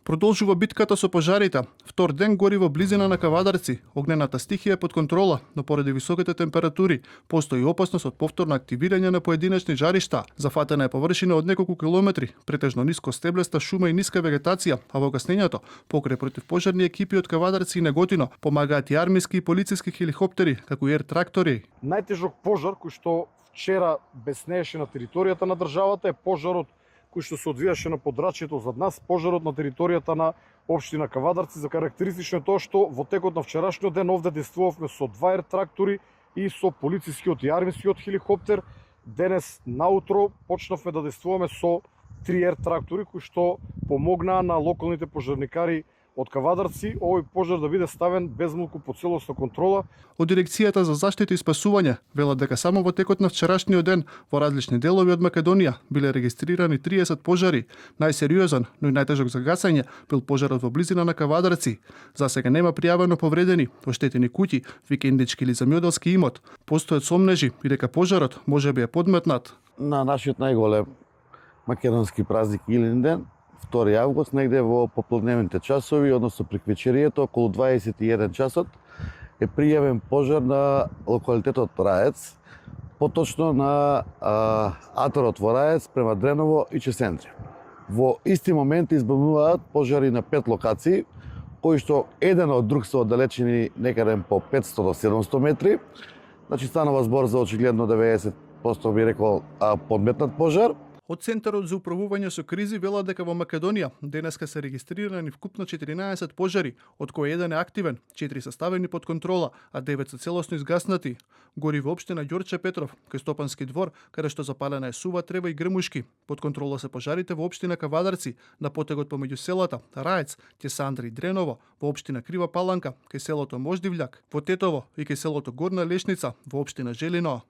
Продолжува битката со пожарите. Втор ден гори во близина на Кавадарци. Огнената стихија е под контрола, но поради високите температури постои опасност од повторно активирање на поединечни жаришта. Зафатена е површина од неколку километри, претежно ниско стеблеста шума и ниска вегетација, а во каснењето покрај противпожарни екипи од Кавадарци и Неготино помагаат и армиски и полициски хеликоптери, како и ер-трактори. Најтежок пожар кој што вчера беснееше на територијата на државата е пожарот кој што се одвијаше на подрачјето зад нас, пожарот на територијата на општина Кавадарци. За карактеристично е тоа што во текот на вчерашниот ден овде действувавме со 2 ер-трактори и со полицискиот и армискиот хеликоптер. Денес наутро почнавме да действуваме со 3 ер-трактори кои што помогнаа на локалните пожарникари од Кавадарци овој пожар да биде ставен безмолку под целосна контрола. Од Дирекцијата за заштита и спасување велат дека само во текот на вчерашниот ден во различни делови од Македонија биле регистрирани 30 пожари. Најсериозен, но и најтежок за гасење бил пожарот во близина на Кавадарци. За сега нема пријавено повредени, оштетени куќи, викендички или земјоделски имот. Постојат сомнежи и дека пожарот можеби е подметнат. На нашиот најголем македонски празник Илинден, 2 август, негде во попладневните часови, односно при вечерието, околу 21 часот, е пријавен пожар на локалитетот Раец, поточно на аторот во Раец према Дреново и Чесендри. Во исти момент избавуваат пожари на 5 локации, кои што еден од друг се оддалечени некаде по 500 до 700 метри. Значи станува збор за очигледно 90% би рекол подметнат пожар. Од Центарот за управување со кризи велат дека во Македонија денеска се регистрирани вкупно 14 пожари, од кои еден е активен, 4 се ставени под контрола, а 9 се целосно изгаснати. Гори во општина Ѓорче Петров, кај Стопански двор, каде што запалена е сува трева и грмушки. Под контрола се пожарите во општина Кавадарци, на потегот помеѓу селата Раец, Ќесандри и Дреново, во општина Крива Паланка, кај селото Мождивљак, во Тетово и кај селото Горна Лешница, во општина Желино.